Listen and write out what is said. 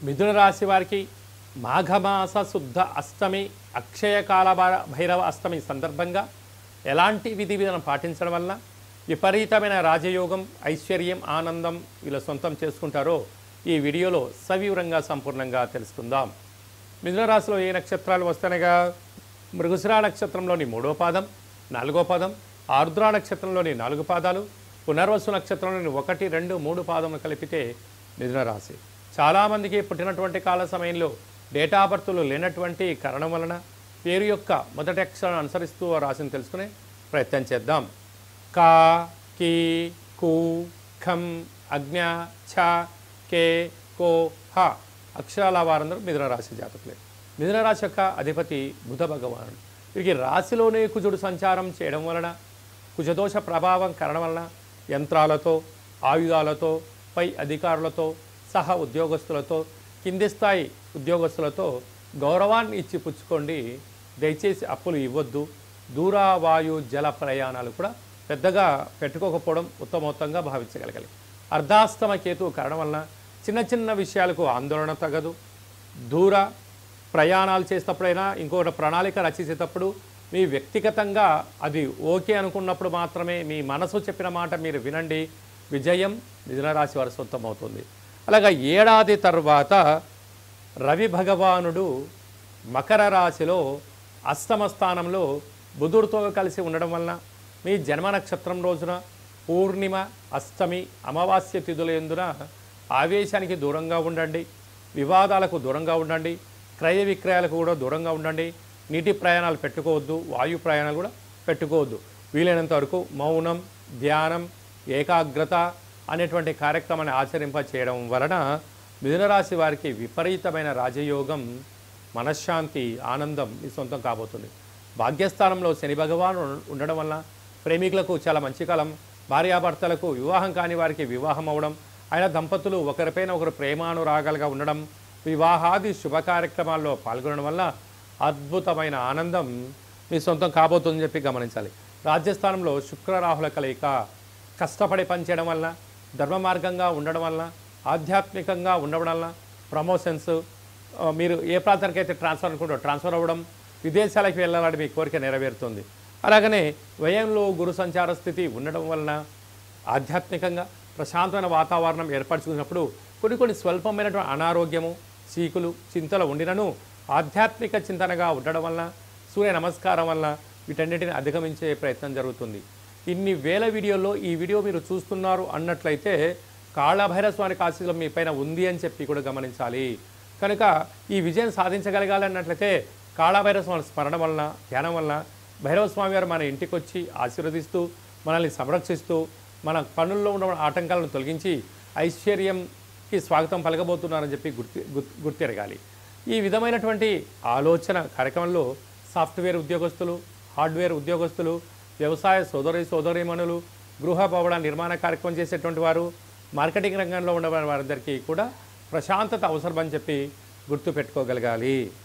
మిథున రాశి వారికి మాఘమాస శుద్ధ అష్టమి అక్షయకాల భైరవ అష్టమి సందర్భంగా ఎలాంటి విధి విధానం పాటించడం వల్ల విపరీతమైన రాజయోగం, ఐశ్వర్యం, ఆనందం వీళ్ళ సొంతం చేసుకుంటారో ఈ వీడియోలో సవివరంగా సంపూర్ణంగా తెలుసుకుందాం. మిథున రాశిలో ఏ నక్షత్రాలు వస్తానగా మృగశిర నక్షత్రంలోని 3వ పాదం, 4వ పాదం, ఆర్ద్ర నక్షత్రంలోని 4 పాదాలు, పునర్వసు నక్షత్రంలోని 1, 2, 3 పాదములు కలిపితే మిథున రాశి. చాలామందికి పుట్టినటువంటి కాల సమయంలో డేటా బర్తులు లేనటువంటి కారణం వలన పేరు యొక్క మొదటి అక్షరాన్ని అనుసరిస్తూ ఆ రాశిని తెలుసుకునే ప్రయత్నం చేద్దాం. కా, కీ, కు, ఖం, అజ్ఞ, ఛ, కే, కో, హ అక్షరాల వారందరూ మిథున రాశి జాతకులే. మిథున రాశి యొక్క అధిపతి బుధ భగవానుడు. వీరికి రాశిలోనే కుజుడు సంచారం చేయడం వలన, కుజదోష ప్రభావం కారణం వలన యంత్రాలతో, ఆయుధాలతో, పై అధికారులతో, సహ ఉద్యోగస్తులతో, కింది స్థాయి ఉద్యోగస్తులతో గౌరవాన్ని ఇచ్చి పుచ్చుకోండి. దయచేసి అప్పులు ఇవ్వద్దు. దూర వాయు జల ప్రయాణాలు కూడా పెద్దగా పెట్టుకోకపోవడం ఉత్తమోత్తంగా భావించగలగాలి. అర్ధాస్తమ కేతు కారణం వలన చిన్న చిన్న విషయాలకు ఆందోళన తగదు. దూర ప్రయాణాలు చేసేటప్పుడైనా ఇంకొక ప్రణాళిక రచించేటప్పుడు మీ వ్యక్తిగతంగా అది ఓకే అనుకున్నప్పుడు మాత్రమే మీ మనసు చెప్పిన మాట మీరు వినండి. విజయం మిథున రాశి వారి సొంతం అవుతుంది. అలాగా ఏడాది తర్వాత రవి భగవానుడు మకర రాశిలో అష్టమ స్థానంలో బుధుడితో కలిసి ఉండడం వలన మీ జన్మ నక్షత్రం రోజున పూర్ణిమ, అష్టమి, అమావాస్య తిథుల యందున ఆవేశానికి దూరంగా ఉండండి. వివాదాలకు దూరంగా ఉండండి. క్రయ విక్రయాలకు కూడా దూరంగా ఉండండి. నీటి ప్రయాణాలు పెట్టుకోవద్దు. వాయు ప్రయాణాలు కూడా పెట్టుకోవద్దు. వీలైనంత వరకు మౌనం, ధ్యానం, ఏకాగ్రత అనేటువంటి కార్యక్రమాన్ని ఆచరింప చేయడం వలన మిథున రాశి వారికి విపరీతమైన రాజయోగం, మనశ్శాంతి, ఆనందం మీ సొంతం కాబోతుంది. భాగ్యస్థానంలో శని భగవాను ఉండడం వలన ప్రేమికులకు చాలా మంచి కాలం. భార్యాభర్తలకు వివాహం కాని వారికి వివాహం అవ్వడం, ఆయన దంపతులు ఒకరిపైన ఒకరు ప్రేమానురాగాలుగా ఉండడం, వివాహాది శుభ కార్యక్రమాల్లో పాల్గొనడం వల్ల అద్భుతమైన ఆనందం మీ సొంతం కాబోతుందని చెప్పి గమనించాలి. రాజ్యస్థానంలో శుక్రరాహుల కలయిక కష్టపడి పనిచేయడం వల్ల, ధర్మ మార్గంగా ఉండడం వల్ల, ఆధ్యాత్మికంగా ఉండడం వల్ల ప్రమోషన్స్, మీరు ఏ ప్రాంతానికి అయితే ట్రాన్స్ఫర్ అనుకుంటారో ట్రాన్స్ఫర్ అవ్వడం, విదేశాలకు వెళ్ళాలని మీ కోరిక నెరవేరుతుంది. అలాగనే వ్యయంలో గురు సంచార స్థితి ఉండడం వలన ఆధ్యాత్మికంగా ప్రశాంతమైన వాతావరణం ఏర్పరచుకున్నప్పుడు కొన్ని స్వల్పమైనటువంటి అనారోగ్యము, చీకులు, చింతలు ఉండినను ఆధ్యాత్మిక చింతనగా ఉండడం వలన, సూర్య నమస్కారం వల్ల వీటన్నిటిని అధిగమించే ప్రయత్నం జరుగుతుంది. ఇన్ని వేల వీడియోల్లో ఈ వీడియో మీరు చూస్తున్నారు అన్నట్లయితే కాళభైరవ స్వామి ఆశీస్సులు మీ పైన ఉంది అని చెప్పి కూడా గమనించాలి. కనుక ఈ విజయం సాధించగలగాలి అన్నట్లయితే కాళభైరవ స్వామి స్మరణ వలన, ధ్యానం వలన భైరవ స్వామి వారు మన ఇంటికి వచ్చి ఆశీర్వదిస్తూ, మనల్ని సంరక్షిస్తూ, మన పనుల్లో ఉన్న ఆటంకాలను తొలగించి ఐశ్వర్యంకి స్వాగతం పలకబోతున్నారని చెప్పి గుర్తిరగాలి. ఈ విధమైనటువంటి ఆలోచన కార్యక్రమంలో సాఫ్ట్వేర్ ఉద్యోగస్తులు, హార్డ్వేర్ ఉద్యోగస్తులు, వ్యవసాయ సోదరీమణులు, గృహ భవన నిర్మాణ కార్యక్రమం చేసేటువంటి వారు, మార్కెటింగ్ రంగంలో ఉన్న వారందరికీ కూడా ప్రశాంతత అవసరమని చెప్పి గుర్తుపెట్టుకోగలగాలి.